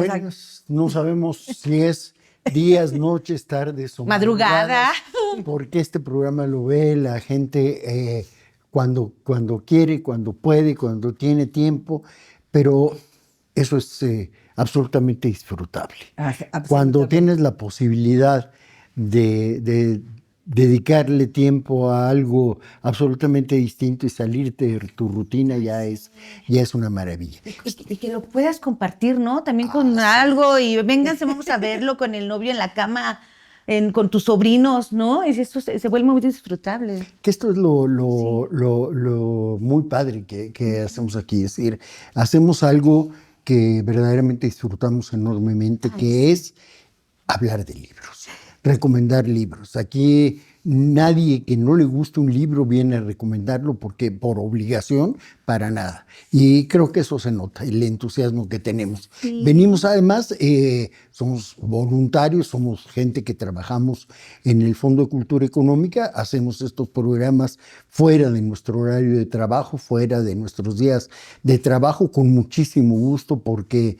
buenas, no sabemos si es días, noches, tardes o madrugada, porque este programa lo ve la gente cuando quiere, cuando puede, cuando tiene tiempo, pero eso es absolutamente disfrutable. Cuando tienes la posibilidad de dedicarle tiempo a algo absolutamente distinto y salirte de tu rutina ya es una maravilla. y que lo puedas compartir, ¿no? También con algo y vénganse, vamos a verlo con el novio en la cama, con tus sobrinos, ¿no? Y eso se vuelve muy disfrutable. Que esto es lo muy padre que hacemos aquí, es decir, hacemos algo que verdaderamente disfrutamos enormemente, que es hablar de libros, recomendar libros. Aquí nadie que no le guste un libro viene a recomendarlo porque por obligación, para nada. Y creo que eso se nota, el entusiasmo que tenemos. Sí. Venimos además, somos voluntarios, somos gente que trabajamos en el Fondo de Cultura Económica, hacemos estos programas fuera de nuestro horario de trabajo, fuera de nuestros días de trabajo, con muchísimo gusto, porque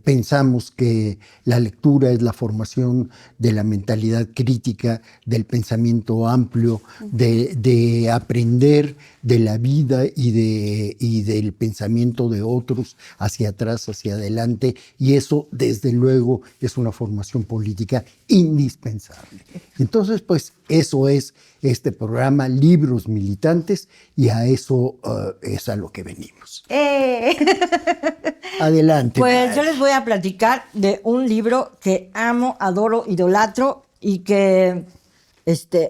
pensamos que la lectura es la formación de la mentalidad crítica, del pensamiento amplio, de aprender de la vida y del pensamiento de otros hacia atrás, hacia adelante, y eso desde luego es una formación política indispensable. Entonces, pues eso es este programa Libros Militantes, y a eso es a lo que venimos. Adelante. Pues yo les voy a platicar de un libro que amo, adoro, idolatro, y que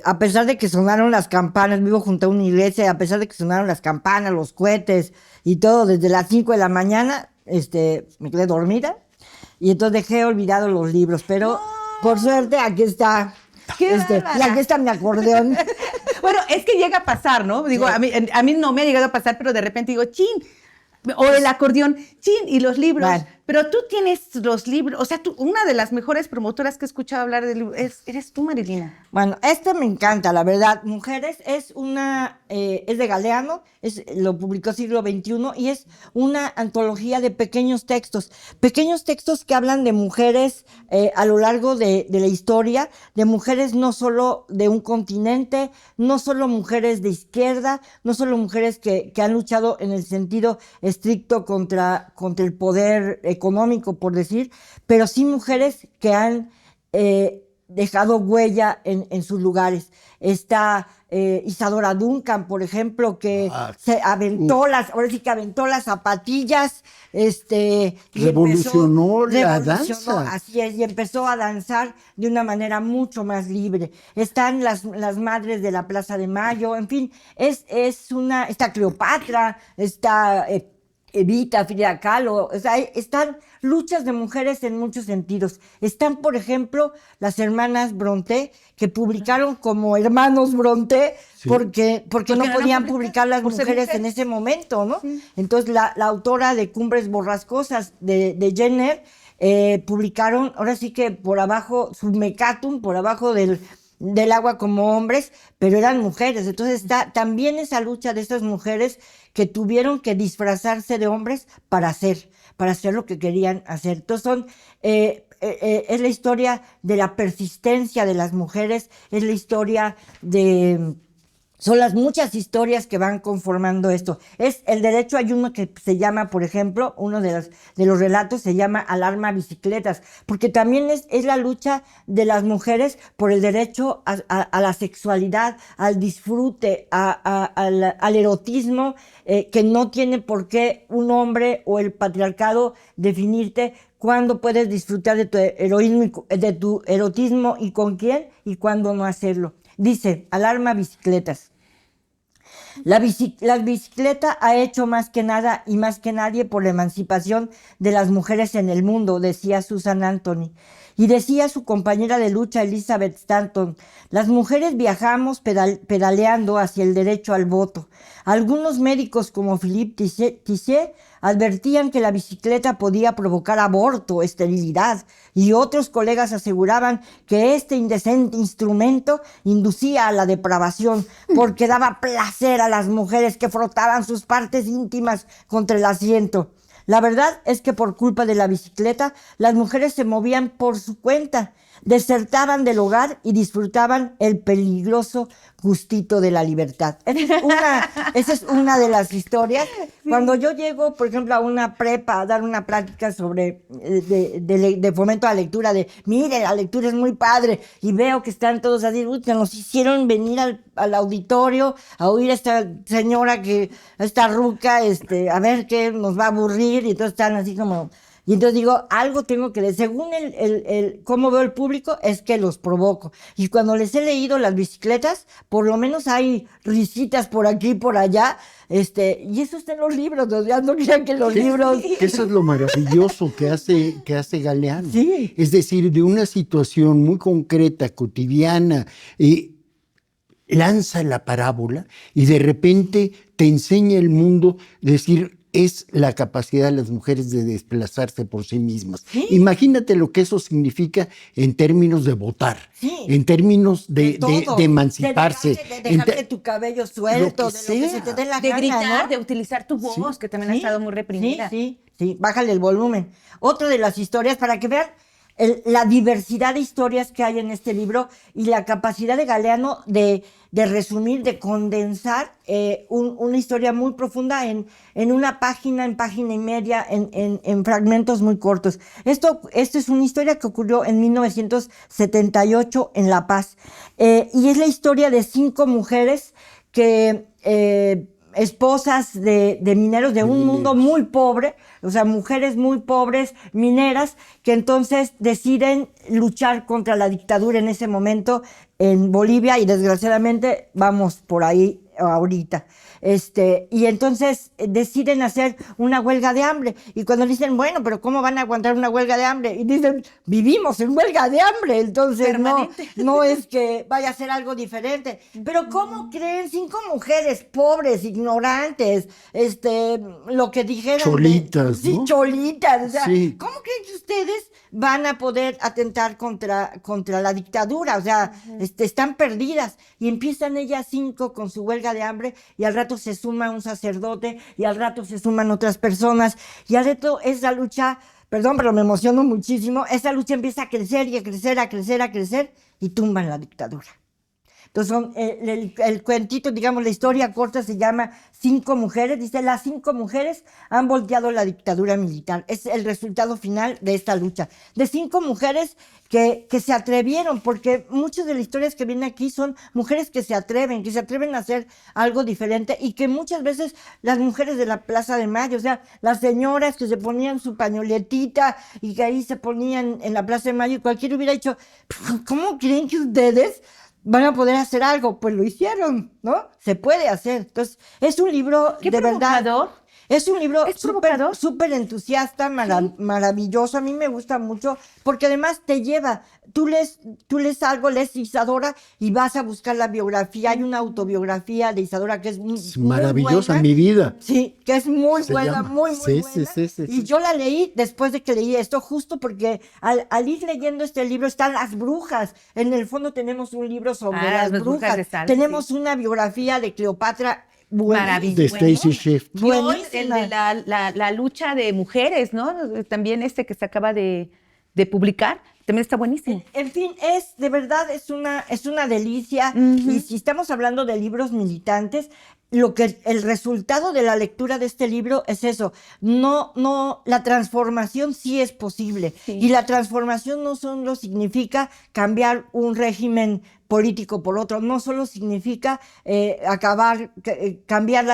a pesar de que sonaron las campanas, vivo junto a una iglesia, y a pesar de que sonaron las campanas, los cohetes y todo, desde las 5 de la mañana, me quedé dormida, y entonces dejé olvidado los libros, pero por suerte aquí está. Y aquí está mi acordeón. Bueno, es que llega a pasar, ¿no? Digo, sí. a mí no me ha llegado a pasar, pero de repente digo, chin, o el acordeón, chin, y los libros. Vale. Pero tú tienes los libros, o sea, una de las mejores promotoras que he escuchado hablar de libros, eres tú, Marilina. Bueno, me encanta, la verdad. Mujeres es de Galeano, lo publicó Siglo XXI, y es una antología de pequeños textos que hablan de mujeres a lo largo de la historia, de mujeres no solo de un continente, no solo mujeres de izquierda, no solo mujeres que han luchado en el sentido estricto contra el poder económico, por decir, pero sí mujeres que han dejado huella en sus lugares. Está Isadora Duncan, por ejemplo, que se aventó aventó las zapatillas, revolucionó la danza. Así es, y empezó a danzar de una manera mucho más libre. Están las madres de la Plaza de Mayo, en fin, está Cleopatra, está Evita, Frida Kahlo, o sea, están luchas de mujeres en muchos sentidos. Están, por ejemplo, las hermanas Brontë, que publicaron como hermanos Brontë, sí. porque no podían publicar las mujeres en ese momento, ¿no? Sí. Entonces, la autora de Cumbres Borrascosas de Jenner, publicaron, ahora sí que por abajo, submecatum, por abajo del agua como hombres, pero eran mujeres. Entonces está también esa lucha de esas mujeres que tuvieron que disfrazarse de hombres para hacer lo que querían hacer. Entonces es la historia de la persistencia de las mujeres, es la historia son las muchas historias que van conformando esto. Es el derecho, hay uno que se llama, por ejemplo, uno de los relatos se llama Alarma Bicicletas, porque también es la lucha de las mujeres por el derecho a la sexualidad, al disfrute, al erotismo, que no tiene por qué un hombre o el patriarcado definirte cuándo puedes disfrutar de tu erotismo y con quién, y cuándo no hacerlo. Dice, Alarma Bicicletas. La bicicleta ha hecho más que nada y más que nadie por la emancipación de las mujeres en el mundo, decía Susan Anthony. Y decía su compañera de lucha Elizabeth Stanton, las mujeres viajamos pedaleando hacia el derecho al voto. Algunos médicos como Philippe Tissier advertían que la bicicleta podía provocar aborto, esterilidad, y otros colegas aseguraban que este indecente instrumento inducía a la depravación porque daba placer a las mujeres que frotaban sus partes íntimas contra el asiento. La verdad es que por culpa de la bicicleta, las mujeres se movían por su cuenta, desertaban del hogar y disfrutaban el peligroso gustito de la libertad. Esa es una de las historias. Sí. Cuando yo llego, por ejemplo, a una prepa a dar una plática sobre de fomento a la lectura, de mire, la lectura es muy padre, y veo que están todos así, que nos hicieron venir al auditorio a oír a esta señora, esta ruca, a ver qué nos va a aburrir, y entonces están así como... Y entonces digo, algo tengo que decir. Según cómo veo el público, es que los provoco. Y cuando les he leído las bicicletas, por lo menos hay risitas por aquí y por allá. Y eso está en los libros. O sea, no crean que los libros... Eso es lo maravilloso que hace Galeano. Sí. Es decir, de una situación muy concreta, cotidiana, lanza la parábola y de repente te enseña el mundo, decir... es la capacidad de las mujeres de desplazarse por sí mismas. ¿Sí? Imagínate lo que eso significa en términos de votar, ¿sí? En términos de emanciparse. De dejarte tu cabello suelto, lo que se te dé la gana, gritar, ¿no? De utilizar tu voz, que también ha estado muy reprimida. Sí, bájale el volumen. Otra de las historias, para que vean la diversidad de historias que hay en este libro y la capacidad de Galeano de resumir, de condensar una historia muy profunda en una página, en página y media, en fragmentos muy cortos. Esto es una historia que ocurrió en 1978 en La Paz, y es la historia de 5 mujeres que... esposas de mineros de un mundo muy pobre, o sea, mujeres muy pobres, mineras, que entonces deciden luchar contra la dictadura en ese momento en Bolivia, y desgraciadamente vamos por ahí ahorita. Y entonces deciden hacer una huelga de hambre, y cuando dicen, bueno, pero ¿cómo van a aguantar una huelga de hambre? Y dicen, vivimos en huelga de hambre, entonces no es que vaya a ser algo diferente. Pero ¿cómo creen 5 mujeres pobres, ignorantes, lo que dijeran? Cholitas, sí, ¿no? Cholitas, o sea, sí. ¿Cómo creen que ustedes van a poder atentar contra la dictadura? O sea, están perdidas, y empiezan ellas 5 con su huelga de hambre, y al rato se suma un sacerdote, y al rato se suman otras personas, y al rato esa lucha, perdón, pero me emociono muchísimo, esa lucha empieza a crecer y a crecer, a crecer, a crecer, y tumban la dictadura. Entonces, el cuentito, digamos, la historia corta se llama 5 mujeres. Dice, las 5 mujeres han volteado la dictadura militar. Es el resultado final de esta lucha. De 5 mujeres que se atrevieron, porque muchas de las historias que vienen aquí son mujeres que se atreven a hacer algo diferente, y que muchas veces las mujeres de la Plaza de Mayo, o sea, las señoras que se ponían su pañoletita y que ahí se ponían en la Plaza de Mayo, y cualquiera hubiera dicho, ¿cómo creen que ustedes van a poder hacer algo? Pues lo hicieron, ¿no? Se puede hacer. Entonces, es un libro de verdad. Es un libro súper entusiasta, maravilloso. A mí me gusta mucho porque además te lleva. Tú lees algo, lees Isadora y vas a buscar la biografía. Hay una autobiografía de Isadora que es maravillosa, muy buena. Mi vida. Sí, que es muy buena, muy sí, buena. Sí. Y yo la leí después de que leí esto, justo porque al ir leyendo este libro están las brujas. En el fondo tenemos un libro sobre las brujas. Tenemos una biografía de Cleopatra. Maravilloso. De Stacy Schiff. Y hoy el de la lucha de mujeres, ¿no? También que se acaba de publicar, también está buenísimo. En fin, de verdad, es una delicia. Y si estamos hablando de libros militantes, el resultado de la lectura de este libro es eso. La transformación sí es posible. Sí. Y la transformación no solo significa cambiar un régimen político por otro, no solo significa cambiar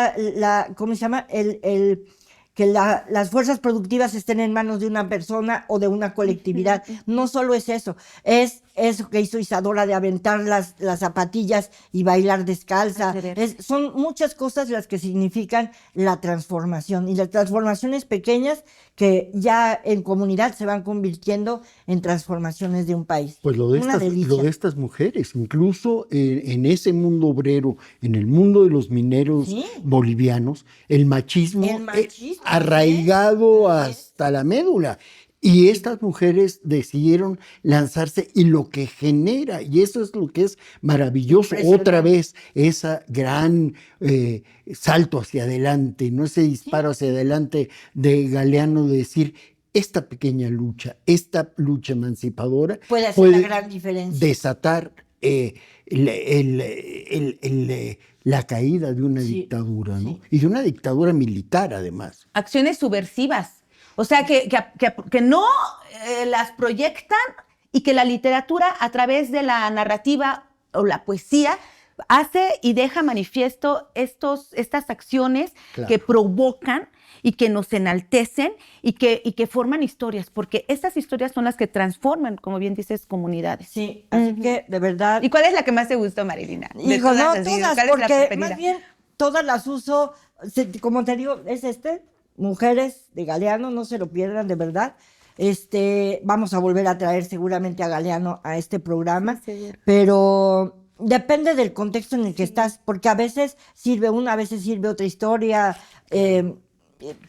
¿cómo se llama? Que las fuerzas productivas estén en manos de una persona o de una colectividad. No solo es eso, es eso que hizo Isadora de aventar las zapatillas y bailar descalza. Son muchas cosas las que significan la transformación, y las transformaciones pequeñas que ya en comunidad se van convirtiendo en transformaciones de un país. Pues lo de estas mujeres, incluso en ese mundo obrero, en el mundo de los mineros bolivianos, el machismo arraigado hasta la médula. Y estas mujeres decidieron lanzarse y lo que genera, y eso es lo que es maravilloso, otra vez, esa gran salto hacia adelante, no ese disparo hacia adelante de Galeano de decir, esta pequeña lucha, esta lucha emancipadora Puede hacer la gran diferencia. desatar la caída de una dictadura, ¿no? Y de una dictadura militar, además. Acciones subversivas. O sea, que no las proyectan y que la literatura, a través de la narrativa o la poesía, hace y deja manifiesto estas acciones que provocan y que nos enaltecen y que forman historias, porque estas historias son las que transforman, como bien dices, comunidades. Sí, así que de verdad. ¿Y cuál es la que más te gustó, Marilina? Hijo, no, así, todas, ¿cuál es la porque preferida? más bien todas las uso, como te digo, es Mujeres de Galeano, no se lo pierdan, de verdad. Vamos a volver a traer seguramente a Galeano a este programa, pero depende del contexto en el que estás, porque a veces sirve una, a veces sirve otra historia,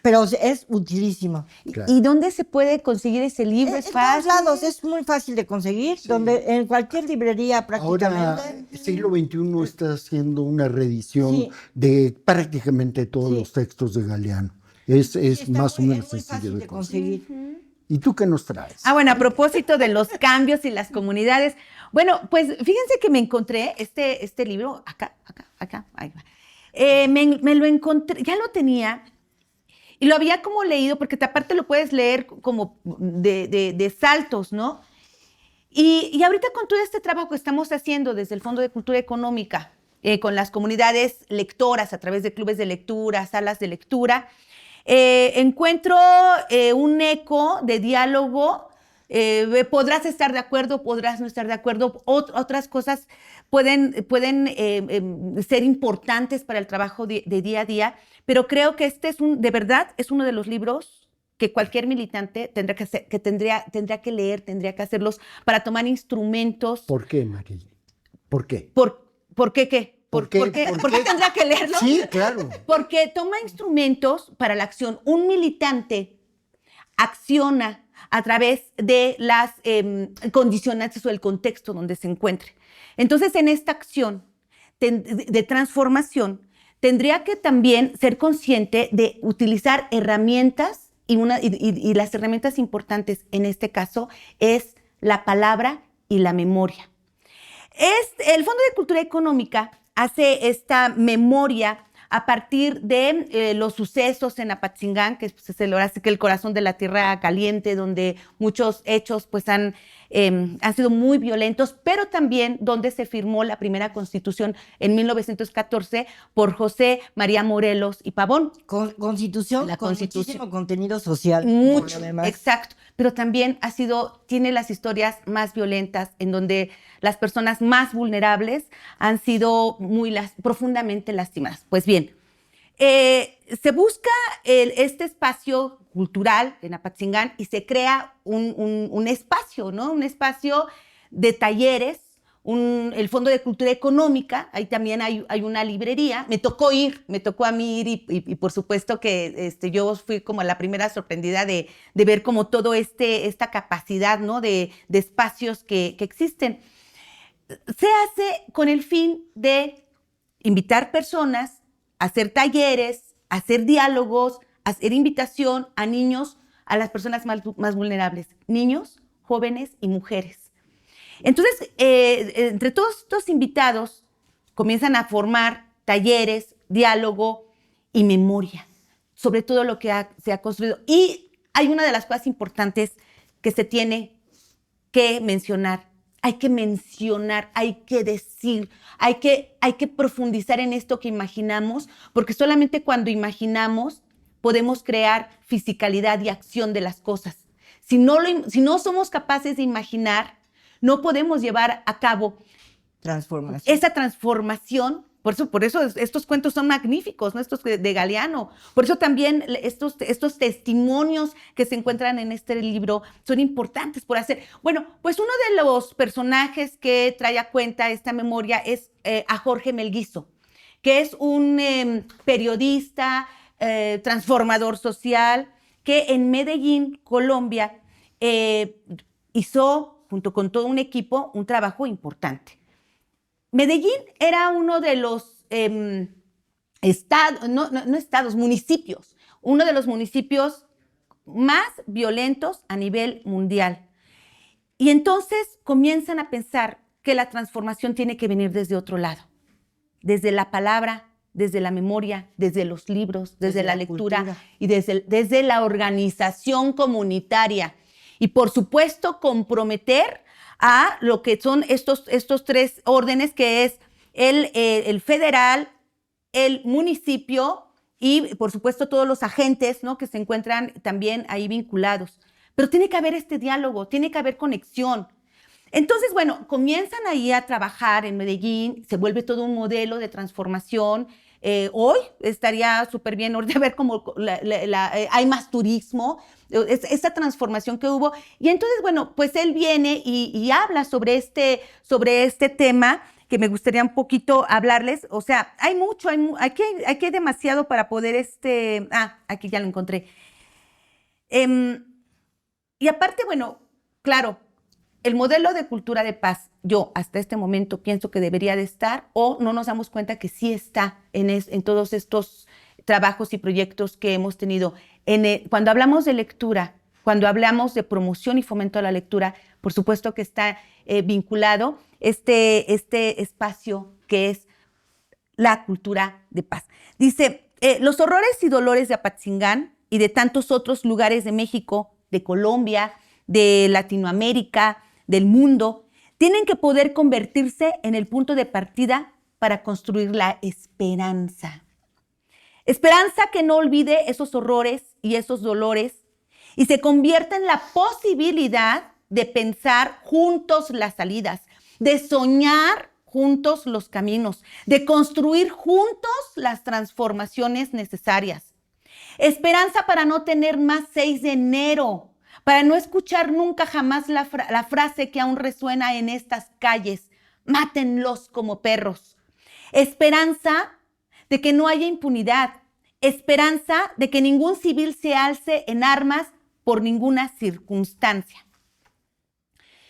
pero es utilísimo. Claro. ¿Y dónde se puede conseguir ese libro? ¿Es En fácil? todos lados, es muy fácil de conseguir, en cualquier librería prácticamente. Ahora, el siglo XXI está haciendo una reedición Sí. de prácticamente todos los textos de Galeano. Es Está más o muy- menos es muy sencillo fácil de de conseguir. conseguir. ¿Y tú qué nos traes? Ah, bueno, a propósito de los cambios y las comunidades. Bueno, pues fíjense que me encontré este libro, acá, ahí va. Me lo encontré, ya lo tenía, y lo había como leído, porque aparte lo puedes leer como de saltos, ¿no? Y ahorita con todo este trabajo que estamos haciendo desde el Fondo de Cultura Económica, con las comunidades lectoras a través de clubes de lectura, salas de lectura, encuentro un eco de diálogo. Podrás estar de acuerdo, podrás no estar de acuerdo. Otras cosas pueden ser importantes para el trabajo de día a día, pero creo que de verdad, es uno de los libros que cualquier militante tendrá que leer, tendría que hacerlos para tomar instrumentos. ¿Por qué, María? ¿Por qué? ¿Por qué qué? ¿Por qué tendrá que leerlo? Sí, claro. Porque toma instrumentos para la acción. Un militante acciona a través de las condicionantes o el contexto donde se encuentre. Entonces, en esta acción de transformación, tendría que también ser consciente de utilizar herramientas y las herramientas importantes en este caso es la palabra y la memoria. El Fondo de Cultura Económica hace esta memoria a partir de los sucesos en Apatzingán, que es el corazón de la tierra caliente, donde muchos hechos pues, han sido muy violentos, pero también donde se firmó la primera Constitución en 1914 por José María Morelos y Pavón. Constitución La con Constitución. muchísimo contenido social. Mucho, por lo demás. exacto. Pero también tiene las historias más violentas, en donde las personas más vulnerables han sido profundamente lastimadas. Pues bien, se busca este espacio cultural en Apatzingán y se crea un espacio, ¿no? Un espacio de talleres, el Fondo de Cultura Económica, ahí también hay una librería. Me tocó a mí ir y por supuesto que yo fui como la primera sorprendida de ver como todo esta capacidad, ¿no? de espacios que existen. Se hace con el fin de invitar personas, hacer talleres, hacer diálogos, hacer invitación a niños, a las personas más vulnerables, niños, jóvenes y mujeres. Entonces, entre todos estos invitados comienzan a formar talleres, diálogo y memoria sobre todo lo que se ha construido. Y hay una de las cosas importantes que se tiene que mencionar. Hay que mencionar, hay que decir, hay que profundizar en esto que imaginamos, porque solamente cuando imaginamos podemos crear fisicalidad y acción de las cosas. Si no somos capaces de imaginar, no podemos llevar a cabo esa transformación. Por eso estos cuentos son magníficos, ¿no? Estos de Galeano. Por eso también estos testimonios que se encuentran en este libro son importantes por hacer. Bueno, pues uno de los personajes que trae a cuenta esta memoria es a Jorge Melguizo, que es un periodista, transformador social, que en Medellín, Colombia, hizo, junto con todo un equipo, un trabajo importante. Medellín era uno de los municipios, uno de los municipios más violentos a nivel mundial. Y entonces comienzan a pensar que la transformación tiene que venir desde otro lado, desde la palabra, desde la memoria, desde los libros, desde la lectura cultura. Y desde la organización comunitaria. Y por supuesto comprometer a lo que son estos tres órdenes, que es el federal, el municipio y por supuesto todos los agentes, ¿no?, que se encuentran también ahí vinculados. Pero tiene que haber este diálogo, tiene que haber conexión. Entonces, bueno, comienzan ahí a trabajar en Medellín, se vuelve todo un modelo de transformación. Hoy estaría súper bien ahorita ver cómo hay más turismo, esa transformación que hubo. Y entonces, bueno, pues él viene y habla sobre este tema que me gustaría un poquito hablarles. O sea, hay mucho, aquí hay demasiado para poder aquí ya lo encontré. Y aparte, bueno, claro, el modelo de cultura de paz, yo hasta este momento pienso que debería de estar, o no nos damos cuenta que sí está en todos estos trabajos y proyectos que hemos tenido. Cuando hablamos de lectura, cuando hablamos de promoción y fomento a la lectura, por supuesto que está vinculado este espacio que es la cultura de paz. Dice, los horrores y dolores de Apatzingán y de tantos otros lugares de México, de Colombia, de Latinoamérica, del mundo, tienen que poder convertirse en el punto de partida para construir la esperanza. Esperanza que no olvide esos horrores y esos dolores y se convierta en la posibilidad de pensar juntos las salidas, de soñar juntos los caminos, de construir juntos las transformaciones necesarias. Esperanza para no tener más 6 de enero, para no escuchar nunca jamás la frase que aún resuena en estas calles: mátenlos como perros. Esperanza de que no haya impunidad. Esperanza de que ningún civil se alce en armas por ninguna circunstancia.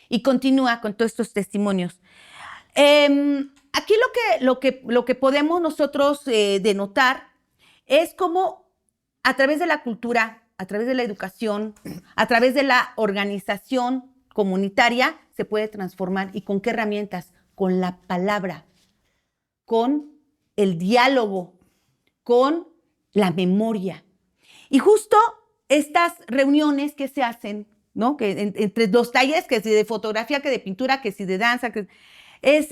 Y continúa con todos estos testimonios. Aquí lo que podemos nosotros denotar es cómo a través de la cultura, a través de la educación, a través de la organización comunitaria se puede transformar. ¿Y con qué herramientas? Con la palabra, con el diálogo, con la memoria. Y justo estas reuniones que se hacen, ¿no?, que entre los talleres, que si de fotografía, que de pintura, que si de danza, que es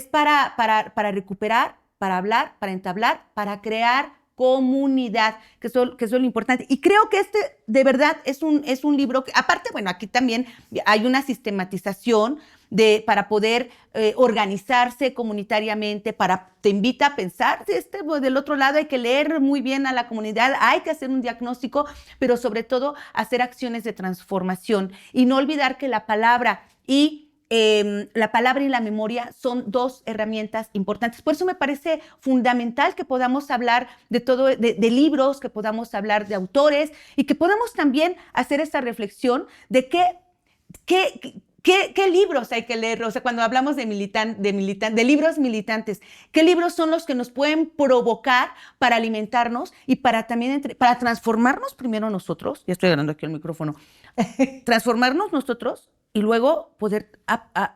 para recuperar, para hablar, para entablar, para crear comunidad, que eso es lo importante. Y creo que de verdad es un libro que, aparte, bueno, aquí también hay una sistematización para poder organizarse comunitariamente, te invita a pensar, del otro lado hay que leer muy bien a la comunidad, hay que hacer un diagnóstico, pero sobre todo hacer acciones de transformación y no olvidar que la palabra y la memoria son 2 herramientas importantes. Por eso me parece fundamental que podamos hablar de libros, que podamos hablar de autores y que podamos también hacer esta reflexión de ¿qué libros hay que leer? O sea, cuando hablamos de libros militantes, ¿qué libros son los que nos pueden provocar para alimentarnos y para transformarnos primero nosotros? Ya estoy hablando aquí al micrófono. Transformarnos nosotros y luego poder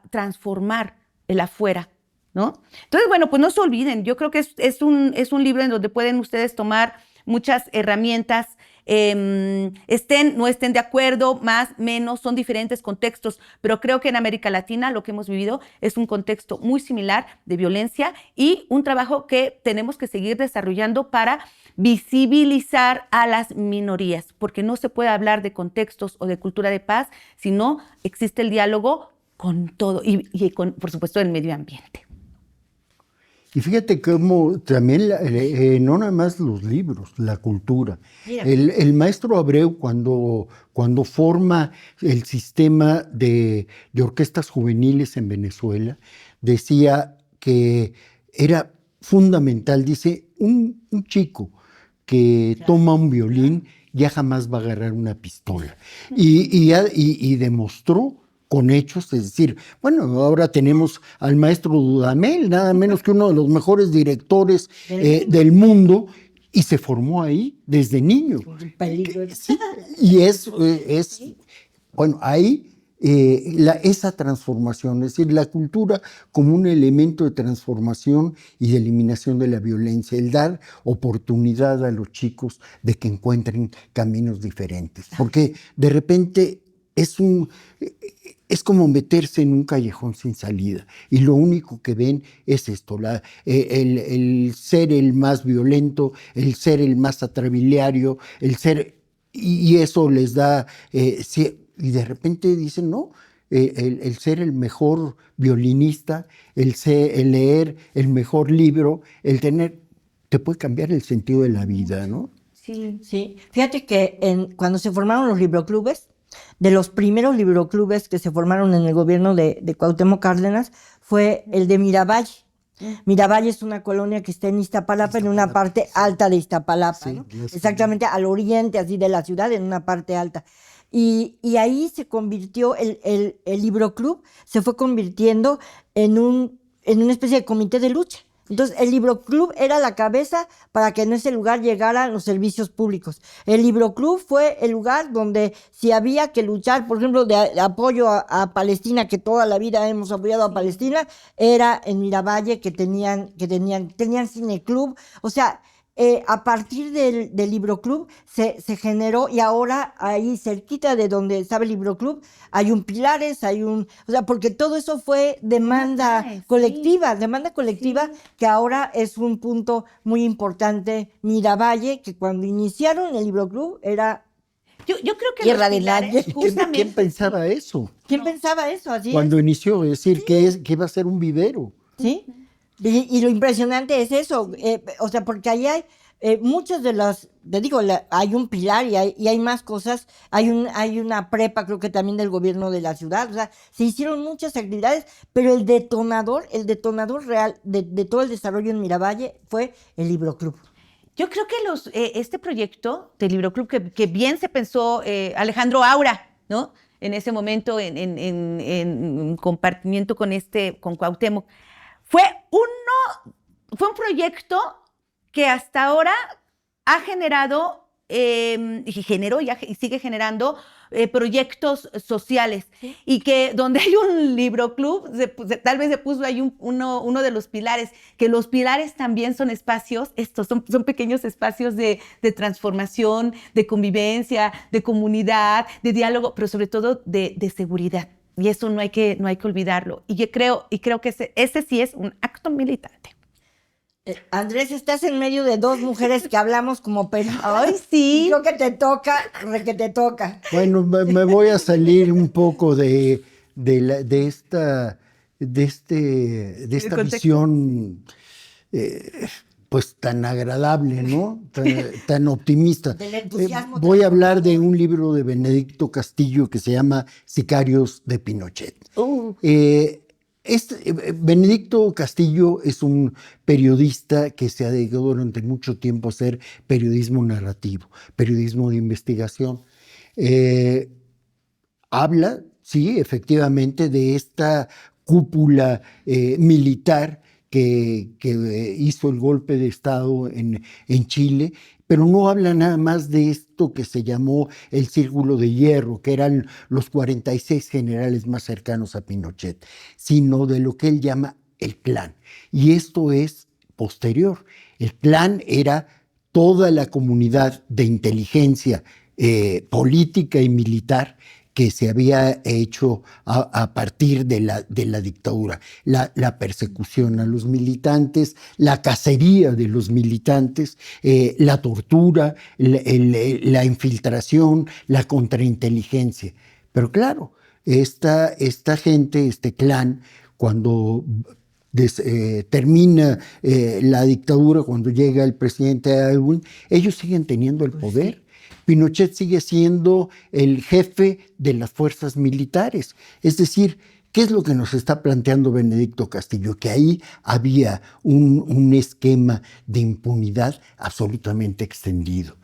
transformar el afuera, ¿no? Entonces, bueno, pues no se olviden. Yo creo que es un libro en donde pueden ustedes tomar muchas herramientas, no estén de acuerdo, más, menos, son diferentes contextos, pero creo que en América Latina lo que hemos vivido es un contexto muy similar de violencia y un trabajo que tenemos que seguir desarrollando para visibilizar a las minorías, porque no se puede hablar de contextos o de cultura de paz si no existe el diálogo con todo y por supuesto, el medio ambiente. Y fíjate cómo también, no nada más los libros, la cultura. El maestro Abreu, cuando forma el sistema de orquestas juveniles en Venezuela, decía que era fundamental, dice, un chico que toma un violín ya jamás va a agarrar una pistola. Y demostró con hechos, es decir, bueno, ahora tenemos al maestro Dudamel, nada menos que uno de los mejores directores del mundo, y se formó ahí desde niño. Sí, y bueno, ahí esa transformación, es decir, la cultura como un elemento de transformación y de eliminación de la violencia, el dar oportunidad a los chicos de que encuentren caminos diferentes, porque de repente es como meterse en un callejón sin salida y lo único que ven es esto, el ser el más violento, el ser el más atrabiliario, y eso les da, y de repente dicen, no, el ser el mejor violinista, el leer el mejor libro, te puede cambiar el sentido de la vida, ¿no? Sí, sí. Fíjate que cuando se formaron los libroclubes, de los primeros libroclubes que se formaron en el gobierno de Cuauhtémoc Cárdenas, fue el de Miravalle. Miravalle es una colonia que está en Iztapalapa, en una parte alta de Iztapalapa, Sí, ¿no? Exactamente al oriente, así de la ciudad, en una parte alta. Y ahí se convirtió, el libroclub se fue convirtiendo en una especie de comité de lucha. Entonces, el libroclub era la cabeza para que en ese lugar llegaran los servicios públicos. El libroclub fue el lugar donde si había que luchar, por ejemplo, de apoyo a Palestina, que toda la vida hemos apoyado a Palestina, era en Miravalle que tenían cineclub. O sea, a partir del libroclub se generó, y ahora ahí cerquita de donde estaba el libroclub hay un Pilares, o sea, porque todo eso fue demanda colectiva, que ahora es un punto muy importante. Miravalle, que cuando iniciaron el libroclub era yo creo que tierra de nadie. ¿Quién pensaba eso? ¿Quién pensaba eso? Así Cuando inició, es decir, que iba a ser un vivero. ¿Sí? Y lo impresionante es eso, o sea, porque ahí hay muchos de los, te digo, hay un Pilar y hay más cosas, hay una prepa, creo que también del gobierno de la ciudad, o sea, se hicieron muchas actividades, pero el detonador real de todo el desarrollo en Miravalle fue el libroclub. Yo creo que este proyecto del libroclub que bien se pensó Alejandro Aura, ¿no? En ese momento, en compartimiento con Cuauhtémoc, fue un proyecto que hasta ahora ha generado, y generó y sigue generando proyectos sociales. ¿Sí? Y que donde hay un libroclub, tal vez se puso ahí uno de los pilares, que los pilares también son espacios, son pequeños espacios de transformación, de convivencia, de comunidad, de diálogo, pero sobre todo de seguridad. Y eso no hay que olvidarlo. Y creo que ese sí es un acto militante. Andrés, estás en medio de dos mujeres que hablamos como perro. ¡Ay, sí! Creo que te toca, que te toca. Bueno, me voy a salir un poco de esta visión pues tan agradable, ¿no? Tan optimista. Del entusiasmo. Voy a hablar de un libro de Benedicto Castillo que se llama Sicarios de Pinochet. Benedicto Castillo es un periodista que se ha dedicado durante mucho tiempo a hacer periodismo narrativo, periodismo de investigación. Habla, sí, efectivamente, de esta cúpula militar que hizo el golpe de Estado en Chile, pero no habla nada más de esto que se llamó el Círculo de Hierro, que eran los 46 generales más cercanos a Pinochet, sino de lo que él llama el clan. Y esto es posterior. El clan era toda la comunidad de inteligencia política y militar que se había hecho a partir de la dictadura, la persecución a los militantes, la cacería de los militantes, la tortura, la infiltración, la contrainteligencia. Pero claro, esta gente, este clan, cuando termina la dictadura, cuando llega el presidente Aylwin, ellos siguen teniendo el poder. Sí. Pinochet sigue siendo el jefe de las fuerzas militares. Es decir, ¿qué es lo que nos está planteando Benedicto Castillo? Que ahí había un esquema de impunidad absolutamente extendido.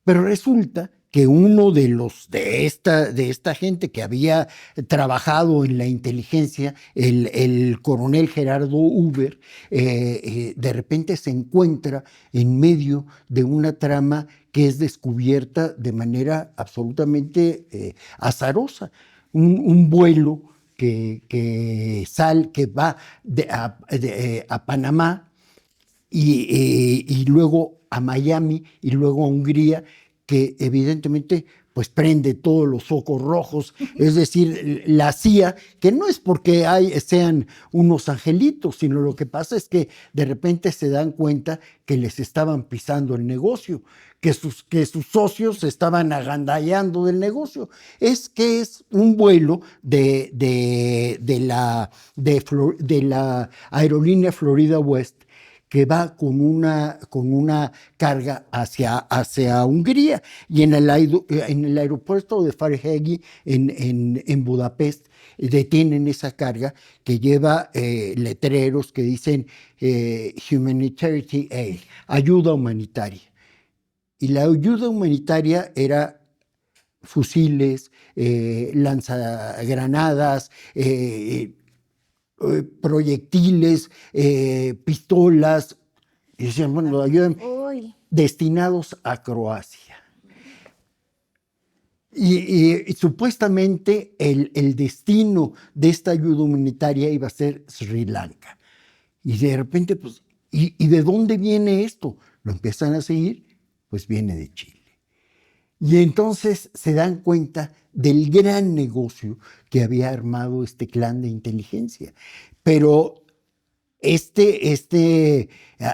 Pero resulta que uno de esta gente que había trabajado en la inteligencia, el coronel Gerardo Uber, de repente se encuentra en medio de una trama que es descubierta de manera absolutamente azarosa. Un vuelo que va a Panamá y luego a Miami y luego a Hungría, que evidentemente pues prende todos los focos rojos, es decir, la CIA, que no es porque sean unos angelitos, sino lo que pasa es que de repente se dan cuenta que les estaban pisando el negocio, que sus socios se estaban agandallando del negocio. Es un vuelo de la aerolínea Florida West, que va con una carga hacia Hungría. Y en el aeropuerto de Ferihegy en Budapest detienen esa carga que lleva letreros que dicen Humanitarian Aid, ayuda humanitaria. Y la ayuda humanitaria era fusiles, lanzagranadas, proyectiles, pistolas, y decían, bueno, ayudan, destinados a Croacia. Y supuestamente el destino de esta ayuda humanitaria iba a ser Sri Lanka. Y de repente, pues, ¿y de dónde viene esto? Lo empiezan a seguir, pues viene de Chile. Y entonces se dan cuenta del gran negocio que había armado este clan de inteligencia. Pero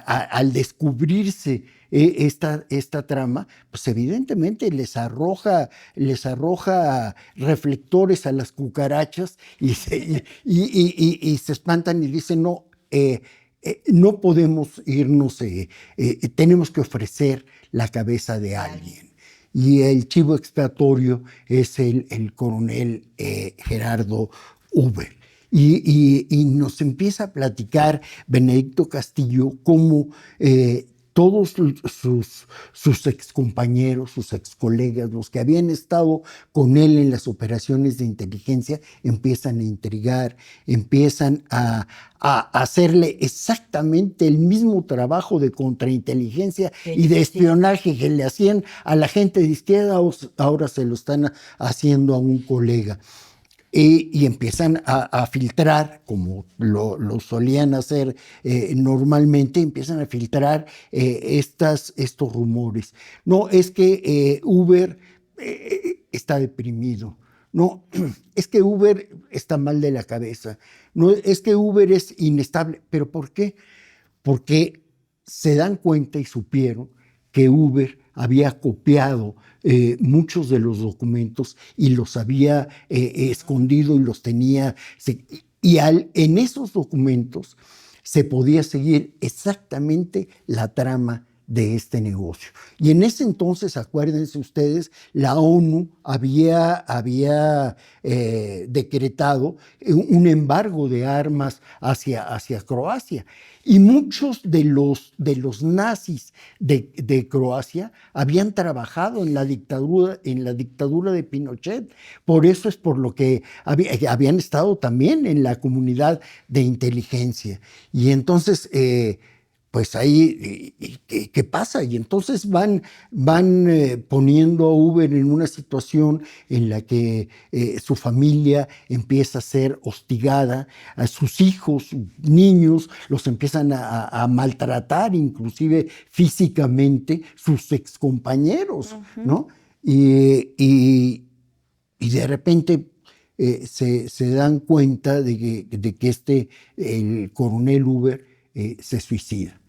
al descubrirse esta trama, pues evidentemente les arroja reflectores a las cucarachas y se espantan y dicen, no, no podemos irnos, tenemos que ofrecer la cabeza de alguien. Y el chivo expiatorio es el coronel Gerardo Uber. Y nos empieza a platicar Benedicto Castillo cómo todos sus excompañeros, sus excolegas, los que habían estado con él en las operaciones de inteligencia, empiezan a intrigar, empiezan a hacerle exactamente el mismo trabajo de contrainteligencia y de espionaje que le hacían a la gente de izquierda, ahora se lo están haciendo a un colega. Y empiezan a filtrar, como lo solían hacer normalmente, empiezan a filtrar estos rumores. No, es que Uber está deprimido. No, es que Uber está mal de la cabeza. No, es que Uber es inestable. ¿Pero por qué? Porque se dan cuenta y supieron que Uber había copiado muchos de los documentos y los había escondido y los tenía. En esos documentos se podía seguir exactamente la trama de este negocio. Y en ese entonces, acuérdense ustedes, la ONU había decretado un embargo de armas hacia Croacia. Y muchos de los nazis de Croacia habían trabajado en la dictadura de Pinochet. Por eso es por lo que habían estado también en la comunidad de inteligencia. Y entonces, pues ahí, ¿qué pasa? Y entonces van poniendo a Uber en una situación en la que su familia empieza a ser hostigada, a sus hijos, niños, los empiezan a maltratar, inclusive físicamente, sus excompañeros, ¿no? Y de repente se dan cuenta de que el coronel Uber se suicida.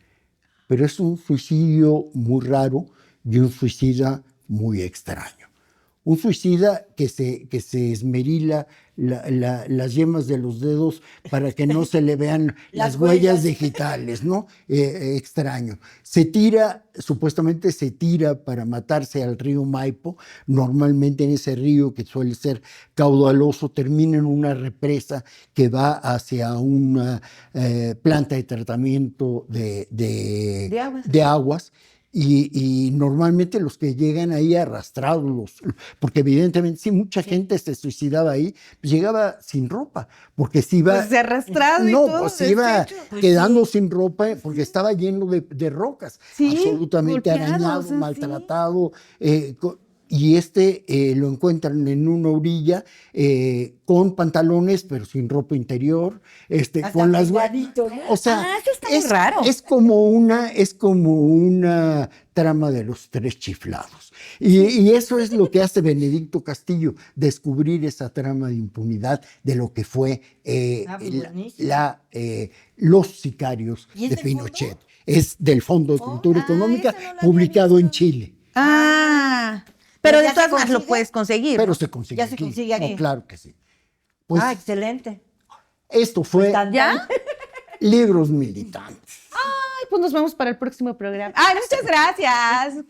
Pero es un suicidio muy raro y un suicida muy extraño. Un suicida que se esmerila las yemas de los dedos para que no se le vean las huellas digitales, ¿no? Extraño. Supuestamente se tira para matarse al río Maipo. Normalmente en ese río, que suele ser caudaloso, termina en una represa que va hacia una planta de tratamiento de aguas. y normalmente los que llegan ahí arrastrados, porque evidentemente si mucha gente se suicidaba ahí, pues llegaba sin ropa, porque se iba... Pues arrastrado y no, todo, pues se iba deshecho. quedando sin ropa porque estaba lleno de rocas, Sí, absolutamente golpeados, arañado, así. maltratado, y lo encuentran en una orilla con pantalones, pero sin ropa interior, Hasta con las pegadito, ¿no? o sea, Eso está muy raro. es como una trama de los tres chiflados. Y eso es lo que hace Benedicto Castillo, descubrir esa trama de impunidad de lo que fue Buenísimo. los sicarios ¿Y es de del Pinochet. fondo? Es del Fondo de Cultura Económica, ese no lo había publicado en visto. Chile. Pero ¿Ya de se todas maneras lo consigue? puedes conseguir. Pero ¿no? se consigue Ya se aquí. consigue aquí. No, claro que sí. Pues Excelente. esto fue ¿Ya? Libros Militantes. Ay, pues nos vemos para el próximo programa. Ay, muchas gracias.